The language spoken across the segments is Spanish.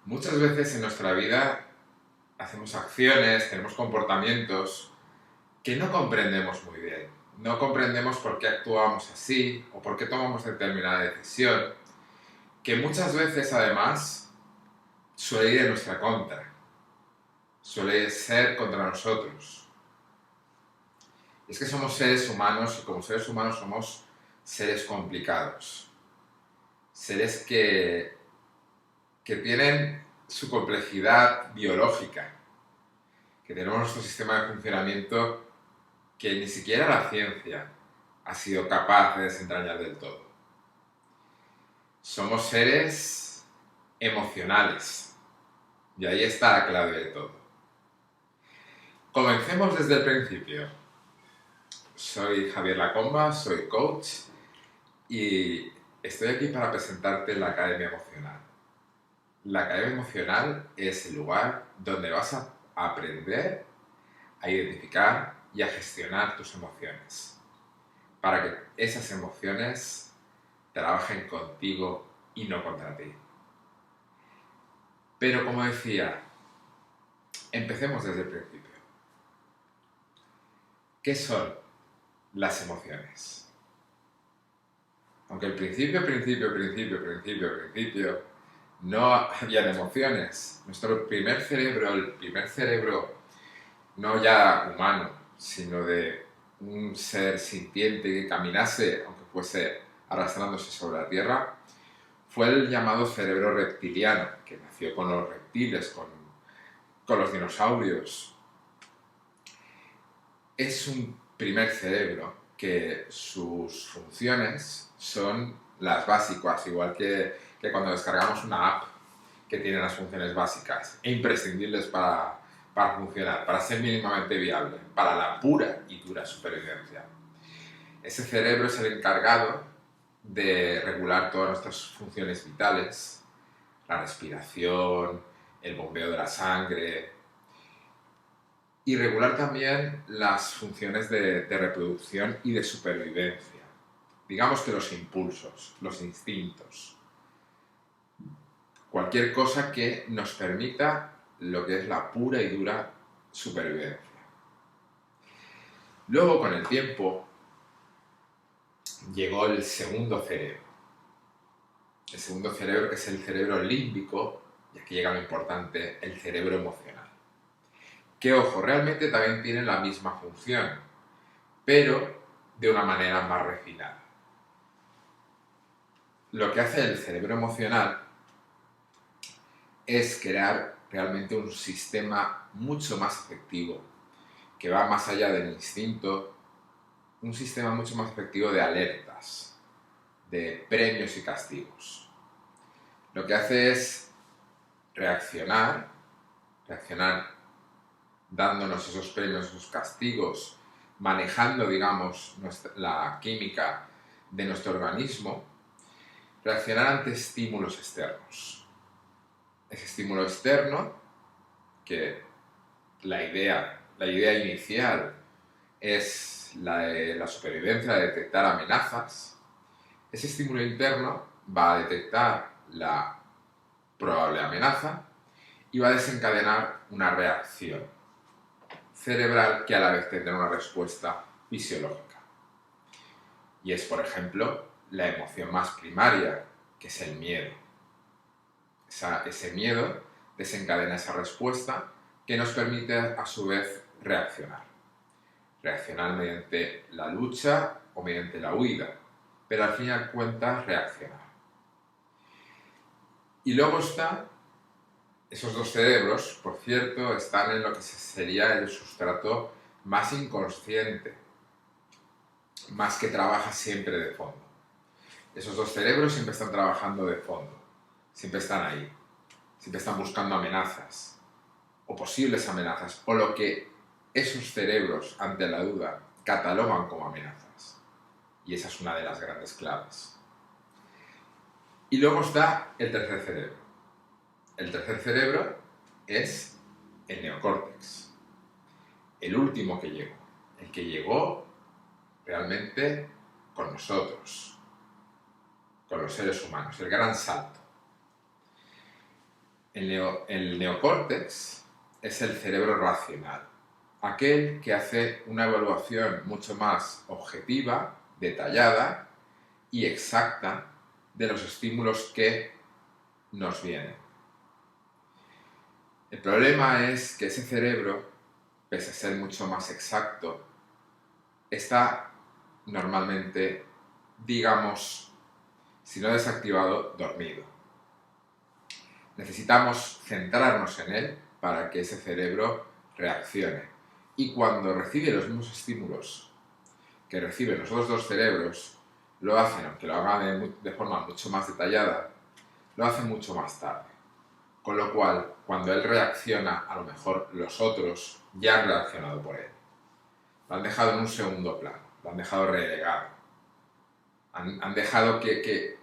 Muchas veces en nuestra vida hacemos acciones, tenemos comportamientos que no comprendemos muy bien. No comprendemos por qué actuamos así o por qué tomamos determinada decisión, que muchas veces además suele ir en nuestra contra, suele ser contra nosotros. Es que somos seres humanos y como seres humanos somos seres complicados, seres que tienen su complejidad biológica, que tenemos nuestro sistema de funcionamiento que ni siquiera la ciencia ha sido capaz de desentrañar del todo. Somos seres emocionales y ahí está la clave de todo. Comencemos desde el principio. Soy Javier Lacomba, soy coach y estoy aquí para presentarte la Academia Emocional. La Academia Emocional es el lugar donde vas a aprender a identificar y a gestionar tus emociones, para que esas emociones trabajen contigo y no contra ti. Pero como decía, empecemos desde el principio. ¿Qué son las emociones? Aunque al principio, no habían emociones. Nuestro primer cerebro, el primer cerebro no ya humano, sino de un ser sintiente que caminase, aunque fuese arrastrándose sobre la tierra, fue el llamado cerebro reptiliano, que nació con los reptiles, con los dinosaurios. Es un primer cerebro que sus funciones son las básicas, igual que cuando descargamos una app que tiene las funciones básicas e imprescindibles para funcionar, para ser mínimamente viable, para la pura y dura supervivencia. Ese cerebro es el encargado de regular todas nuestras funciones vitales, la respiración, el bombeo de la sangre, y regular también las funciones de reproducción y de supervivencia. Digamos que los impulsos, los instintos. Cualquier cosa que nos permita lo que es la pura y dura supervivencia. Luego, con el tiempo, llegó el segundo cerebro. El segundo cerebro, que es el cerebro límbico, y aquí llega lo importante, el cerebro emocional. Que, ojo, realmente también tiene la misma función, pero de una manera más refinada. Lo que hace el cerebro emocional es crear realmente un sistema mucho más efectivo, que va más allá del instinto, un sistema mucho más efectivo de alertas, de premios y castigos. Lo que hace es reaccionar dándonos esos premios, esos castigos, manejando, digamos, la química de nuestro organismo, reaccionar ante estímulos externos. Ese estímulo externo, que la idea inicial es la de la supervivencia, de detectar amenazas, ese estímulo interno va a detectar la probable amenaza y va a desencadenar una reacción cerebral que a la vez tendrá una respuesta fisiológica. Y es, por ejemplo, la emoción más primaria, que es el miedo. Ese miedo desencadena esa respuesta que nos permite, a su vez, reaccionar. Reaccionar mediante la lucha o mediante la huida, pero al fin y al cuentas reaccionar. Y luego esos dos cerebros, por cierto, están en lo que sería el sustrato más inconsciente, más que trabaja siempre de fondo. Esos dos cerebros siempre están trabajando de fondo, siempre están ahí, siempre están buscando amenazas, o posibles amenazas, o lo que esos cerebros, ante la duda, catalogan como amenazas. Y esa es una de las grandes claves. Y luego está el tercer cerebro. El tercer cerebro es el neocórtex, el último que llegó, el que llegó realmente con nosotros, con los seres humanos, el gran salto. El neocórtex es el cerebro racional, aquel que hace una evaluación mucho más objetiva, detallada y exacta de los estímulos que nos vienen. El problema es que ese cerebro, pese a ser mucho más exacto, está normalmente, digamos, si no desactivado, dormido. Necesitamos centrarnos en él para que ese cerebro reaccione. Y cuando recibe los mismos estímulos que reciben los otros dos cerebros, lo hacen, aunque lo hagan de forma mucho más detallada, lo hacen mucho más tarde. Con lo cual, cuando él reacciona, a lo mejor los otros ya han reaccionado por él. Lo han dejado en un segundo plano, lo han dejado relegado. Han dejado que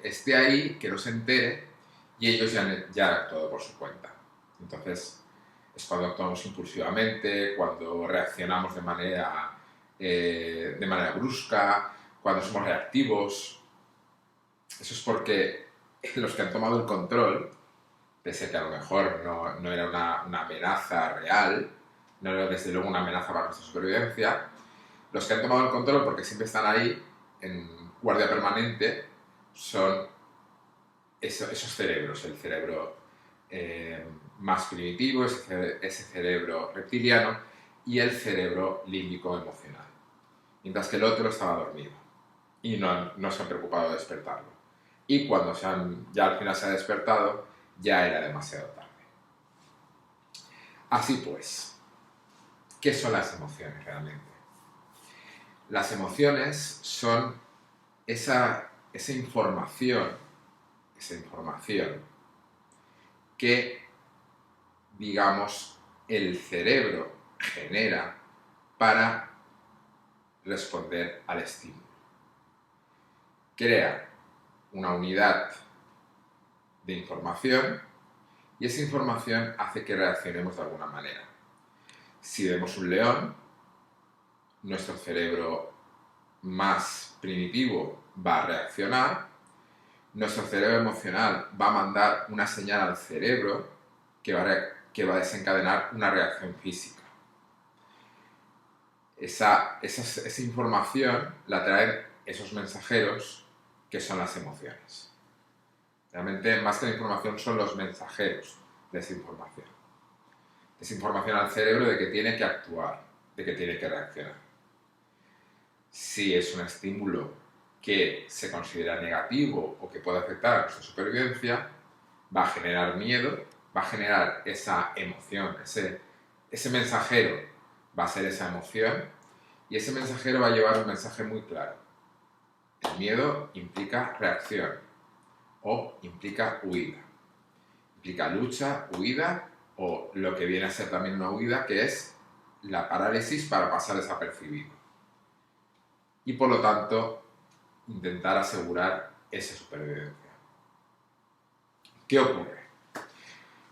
esté ahí, que no se entere, y ellos ya han actuado por su cuenta. Entonces, es cuando actuamos impulsivamente, cuando reaccionamos de manera brusca, cuando somos reactivos. Eso es porque los que han tomado el control, pese a que a lo mejor no era una amenaza real, no era desde luego una amenaza para nuestra supervivencia, los que han tomado el control, porque siempre están ahí en guardia permanente, son esos cerebros, el cerebro más primitivo, ese cerebro reptiliano y el cerebro límbico emocional. Mientras que el otro estaba dormido y no se han preocupado de despertarlo. Y cuando ya al final se ha despertado, ya era demasiado tarde. Así pues, ¿qué son las emociones realmente? Las emociones son esa información que, digamos, el cerebro genera para responder al estímulo. Crea una unidad de información y esa información hace que reaccionemos de alguna manera. Si vemos un león, nuestro cerebro más primitivo va a reaccionar, nuestro cerebro emocional va a mandar una señal al cerebro que va a desencadenar una reacción física. Esa información la traen esos mensajeros que son las emociones. Realmente, más que la información, son los mensajeros de esa información. Esa información al cerebro de que tiene que actuar, de que tiene que reaccionar. Si es un estímulo que se considera negativo o que puede afectar a nuestra supervivencia, va a generar miedo, va a generar esa emoción, ese mensajero va a ser esa emoción y ese mensajero va a llevar un mensaje muy claro. El miedo implica reacción o implica huida. Implica lucha, huida o lo que viene a ser también una huida, que es la parálisis para pasar desapercibido. Y por lo tanto, intentar asegurar esa supervivencia. ¿Qué ocurre?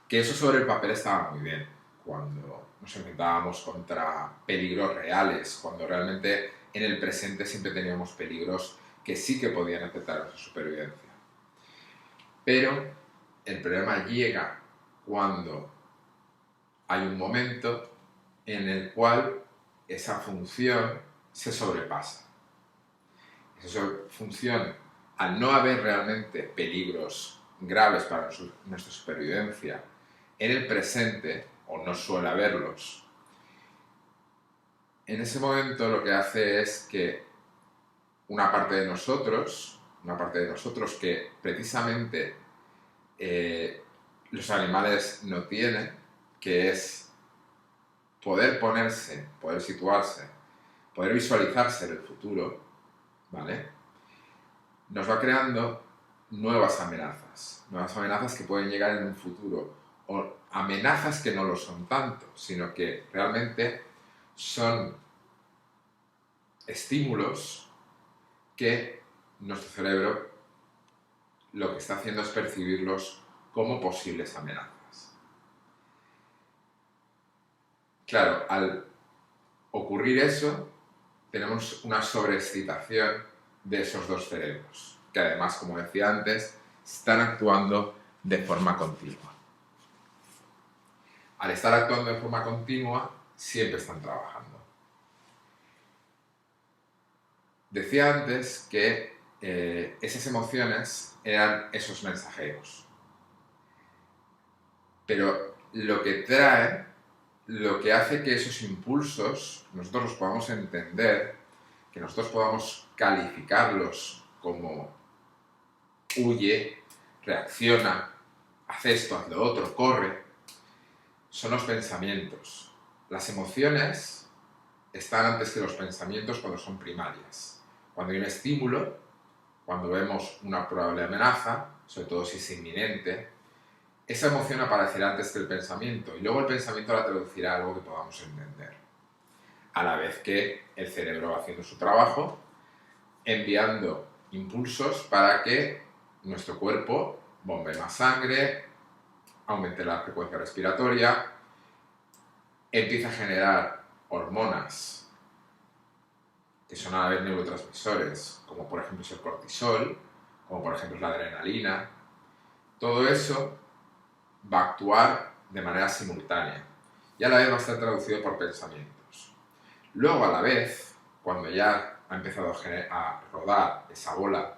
Que eso sobre el papel estaba muy bien cuando nos enfrentábamos contra peligros reales, cuando realmente en el presente siempre teníamos peligros que sí que podían afectar a nuestra supervivencia. Pero el problema llega cuando hay un momento en el cual esa función se sobrepasa. Esa función, al no haber realmente peligros graves para nuestra supervivencia en el presente, o no suele haberlos, en ese momento lo que hace es que una parte de nosotros que precisamente los animales no tienen, que es poder situarse, poder visualizarse en el futuro, ¿vale? Nos va creando nuevas amenazas que pueden llegar en un futuro, o amenazas que no lo son tanto, sino que realmente son estímulos que nuestro cerebro lo que está haciendo es percibirlos como posibles amenazas. Claro, al ocurrir eso, tenemos una sobreexcitación de esos dos cerebros, que además, como decía antes, están actuando de forma continua. Al estar actuando de forma continua, siempre están trabajando. Decía antes que esas emociones eran esos mensajeros. Pero lo que hace que esos impulsos nosotros los podamos entender, que nosotros podamos calificarlos como huye, reacciona, haz esto, haz lo otro, corre, son los pensamientos. Las emociones están antes que los pensamientos cuando son primarias. Cuando hay un estímulo, cuando vemos una probable amenaza, sobre todo si es inminente, esa emoción aparecerá antes que el pensamiento y luego el pensamiento la traducirá a algo que podamos entender. A la vez que el cerebro va haciendo su trabajo, enviando impulsos para que nuestro cuerpo bombee más sangre, aumente la frecuencia respiratoria, empiece a generar hormonas que son a la vez neurotransmisores, como por ejemplo es el cortisol, como por ejemplo es la adrenalina. Todo eso va a actuar de manera simultánea y a la vez va a estar traducido por pensamientos. Luego, a la vez, cuando ya ha empezado a rodar esa bola,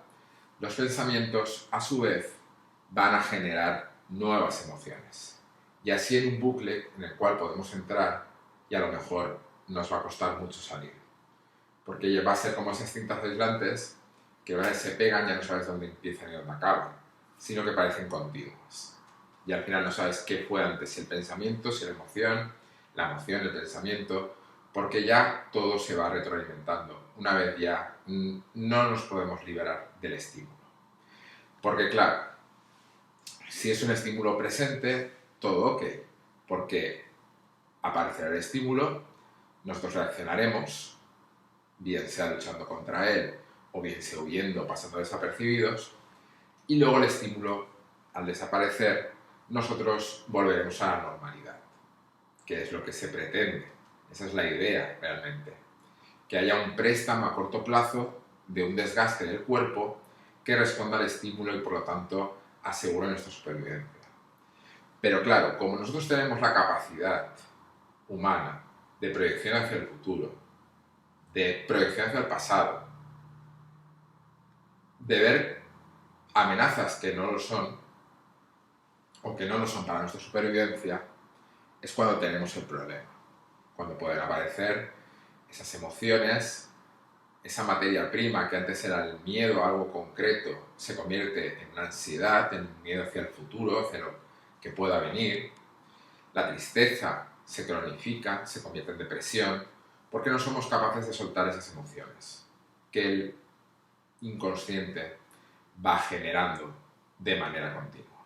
los pensamientos, a su vez, van a generar nuevas emociones. Y así en un bucle en el cual podemos entrar y a lo mejor nos va a costar mucho salir. Porque va a ser como esas cintas aislantes que una vez se pegan ya no sabes dónde empiezan y dónde acaban, sino que parecen continuas. Y al final no sabes qué fue antes, si el pensamiento, si la emoción, el pensamiento, porque ya todo se va retroalimentando. Una vez ya no nos podemos liberar del estímulo. Porque claro, si es un estímulo presente, todo ok, porque aparecerá el estímulo, nosotros reaccionaremos, bien sea luchando contra él, o bien sea huyendo, pasando desapercibidos, y luego el estímulo, al desaparecer, nosotros volveremos a la normalidad, que es lo que se pretende. Esa es la idea realmente. Que haya un préstamo a corto plazo de un desgaste del cuerpo que responda al estímulo y por lo tanto asegure nuestra supervivencia. Pero claro, como nosotros tenemos la capacidad humana de proyección hacia el futuro, de proyección hacia el pasado, de ver amenazas que no lo son, o que no lo son para nuestra supervivencia, es cuando tenemos el problema. Cuando pueden aparecer esas emociones, esa materia prima que antes era el miedo a algo concreto, se convierte en una ansiedad, en un miedo hacia el futuro, hacia lo que pueda venir. La tristeza se cronifica, se convierte en depresión, porque no somos capaces de soltar esas emociones que el inconsciente va generando de manera continua.